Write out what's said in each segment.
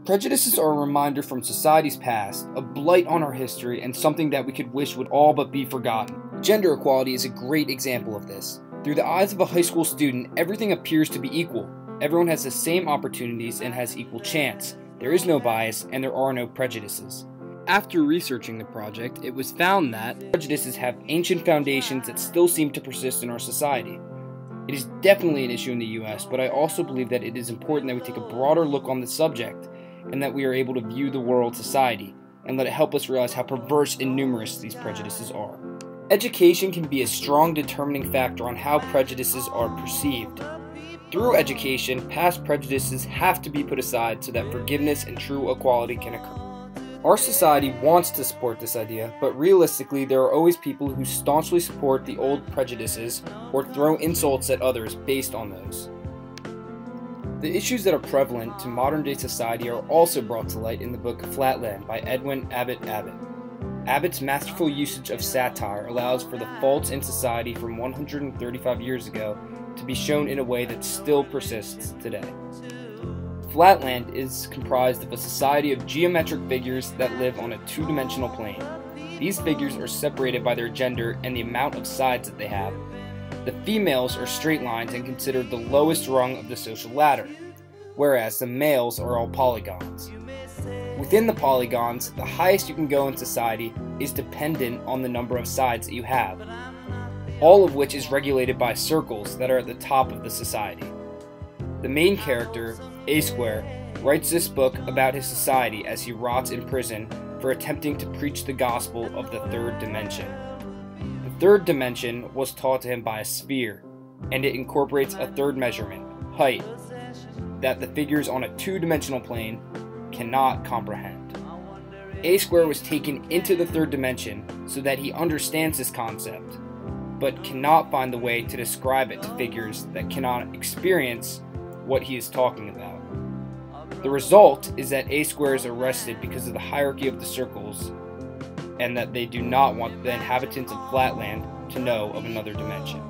Prejudices are a reminder from society's past, a blight on our history, and something that we could wish would all but be forgotten. Gender equality is a great example of this. Through the eyes of a high school student, everything appears to be equal. Everyone has the same opportunities and has equal chance. There is no bias, and there are no prejudices. After researching the project, it was found that prejudices have ancient foundations that still seem to persist in our society. It is definitely an issue in the US, but I also believe that it is important that we take a broader look on the subject, and that we are able to view the world society, and let it help us realize how perverse and numerous these prejudices are. Education can be a strong determining factor on how prejudices are perceived. Through education, past prejudices have to be put aside so that forgiveness and true equality can occur. Our society wants to support this idea, but realistically there are always people who staunchly support the old prejudices or throw insults at others based on those. The issues that are prevalent to modern-day society are also brought to light in the book Flatland by Edwin Abbott Abbott. Abbott's masterful usage of satire allows for the faults in society from 135 years ago to be shown in a way that still persists today. Flatland is comprised of a society of geometric figures that live on a two-dimensional plane. These figures are separated by their gender and the amount of sides that they have. The females are straight lines and considered the lowest rung of the social ladder, whereas the males are all polygons. Within the polygons, the highest you can go in society is dependent on the number of sides that you have, all of which is regulated by circles that are at the top of the society. The main character, A Square, writes this book about his society as he rots in prison for attempting to preach the gospel of the third dimension. The third dimension was taught to him by a sphere, and it incorporates a third measurement, height, that the figures on a two-dimensional plane cannot comprehend. A Square was taken into the third dimension so that he understands this concept, but cannot find the way to describe it to figures that cannot experience what he is talking about. The result is that A Square is arrested because of the hierarchy of the circles, and that they do not want the inhabitants of Flatland to know of another dimension.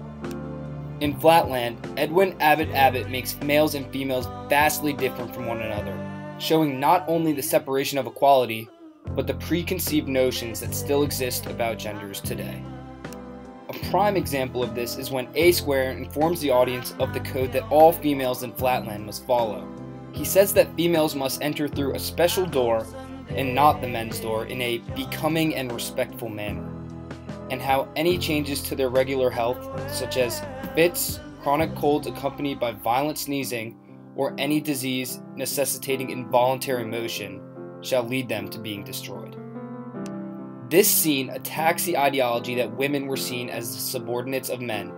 In Flatland, Edwin Abbott Abbott makes males and females vastly different from one another, showing not only the separation of equality, but the preconceived notions that still exist about genders today. A prime example of this is when A Square informs the audience of the code that all females in Flatland must follow. He says that females must enter through a special door and not the men's door in a becoming and respectful manner, and how any changes to their regular health, such as fits, chronic colds accompanied by violent sneezing, or any disease necessitating involuntary motion, shall lead them to being destroyed. This scene attacks the ideology that women were seen as the subordinates of men.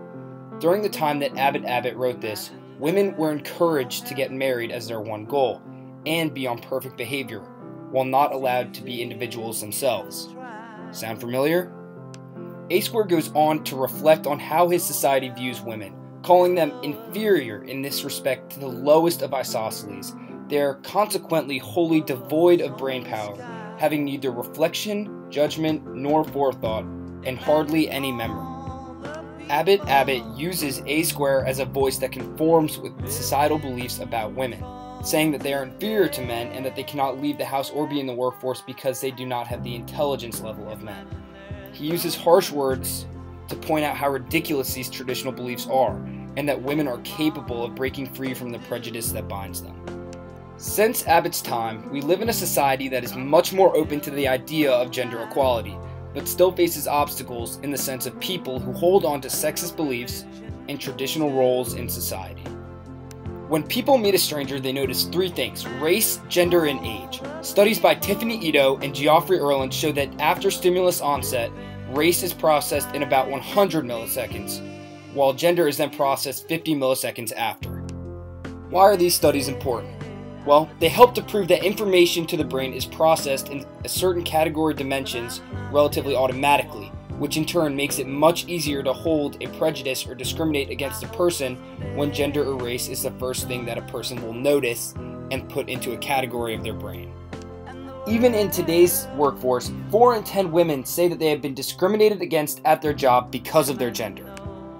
During the time that Abbott Abbott wrote this, women were encouraged to get married as their one goal, and be on perfect behavior, while not allowed to be individuals themselves. Sound familiar? A Square goes on to reflect on how his society views women, calling them inferior in this respect to the lowest of isosceles. They are consequently wholly devoid of brain power, having neither reflection, judgment, nor forethought, and hardly any memory. Abbott Abbott uses A Square as a voice that conforms with societal beliefs about women, saying that they are inferior to men and that they cannot leave the house or be in the workforce because they do not have the intelligence level of men. He uses harsh words to point out how ridiculous these traditional beliefs are, and that women are capable of breaking free from the prejudice that binds them. Since Abbott's time, we live in a society that is much more open to the idea of gender equality, but still faces obstacles in the sense of people who hold on to sexist beliefs and traditional roles in society. When people meet a stranger, they notice three things: race, gender, and age. Studies by Tiffany Ito and Geoffrey Erland show that after stimulus onset, race is processed in about 100 milliseconds, while gender is then processed 50 milliseconds after. Why are these studies important? Well, they help to prove that information to the brain is processed in a certain category dimensions relatively automatically, which in turn makes it much easier to hold a prejudice or discriminate against a person when gender or race is the first thing that a person will notice and put into a category of their brain. Even in today's workforce, 4 in 10 women say that they have been discriminated against at their job because of their gender.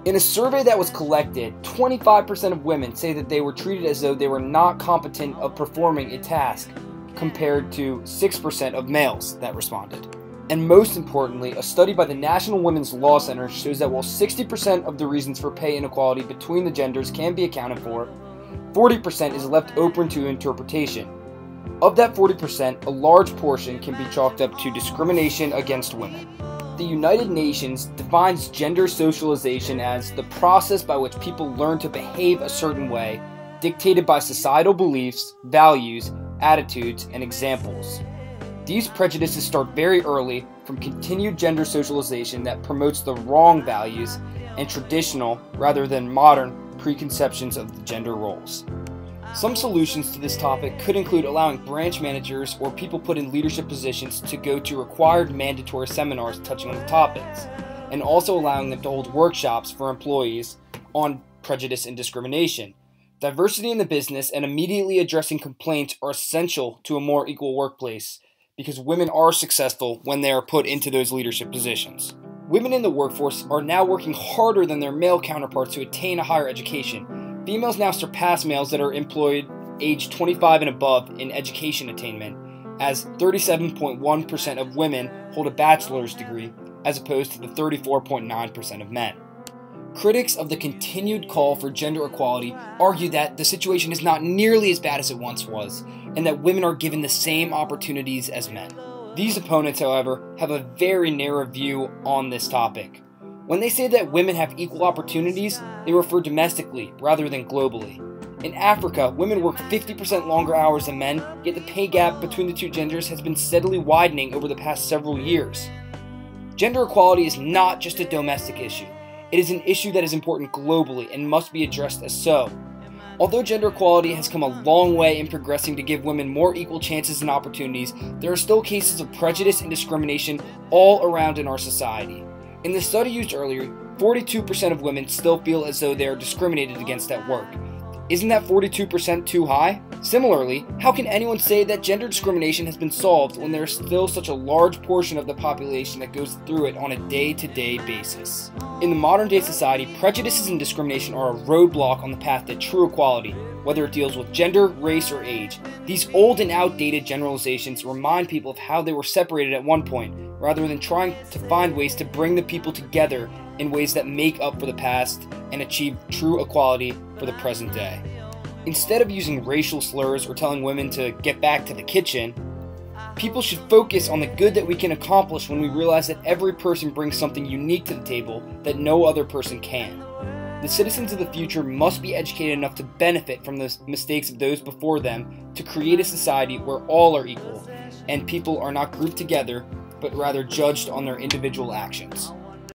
In a survey that was collected, 25% of women say that they were treated as though they were not competent of performing a task compared to 6% of males that responded. And most importantly, a study by the National Women's Law Center shows that while 60% of the reasons for pay inequality between the genders can be accounted for, 40% is left open to interpretation. Of that 40%, a large portion can be chalked up to discrimination against women. The United Nations defines gender socialization as the process by which people learn to behave a certain way, dictated by societal beliefs, values, attitudes, and examples. These prejudices start very early from continued gender socialization that promotes the wrong values and traditional, rather than modern, preconceptions of the gender roles. Some solutions to this topic could include allowing branch managers or people put in leadership positions to go to required mandatory seminars touching on the topics, and also allowing them to hold workshops for employees on prejudice and discrimination. Diversity in the business and immediately addressing complaints are essential to a more equal workplace, because women are successful when they are put into those leadership positions. Women in the workforce are now working harder than their male counterparts to attain a higher education. Females now surpass males that are employed age 25 and above in education attainment, as 37.1% of women hold a bachelor's degree, as opposed to the 34.9% of men. Critics of the continued call for gender equality argue that the situation is not nearly as bad as it once was, and that women are given the same opportunities as men. These opponents, however, have a very narrow view on this topic. When they say that women have equal opportunities, they refer domestically rather than globally. In Africa, women work 50% longer hours than men, yet the pay gap between the two genders has been steadily widening over the past several years. Gender equality is not just a domestic issue. It is an issue that is important globally and must be addressed as so. Although gender equality has come a long way in progressing to give women more equal chances and opportunities, there are still cases of prejudice and discrimination all around in our society. In the study used earlier, 42% of women still feel as though they are discriminated against at work. Isn't that 42% too high? Similarly, how can anyone say that gender discrimination has been solved when there is still such a large portion of the population that goes through it on a day-to-day basis? In the modern-day society, prejudices and discrimination are a roadblock on the path to true equality, whether it deals with gender, race, or age. These old and outdated generalizations remind people of how they were separated at one point, rather than trying to find ways to bring the people together in ways that make up for the past and achieve true equality for the present day. Instead of using racial slurs or telling women to get back to the kitchen, people should focus on the good that we can accomplish when we realize that every person brings something unique to the table that no other person can. The citizens of the future must be educated enough to benefit from the mistakes of those before them to create a society where all are equal and people are not grouped together, but rather judged on their individual actions.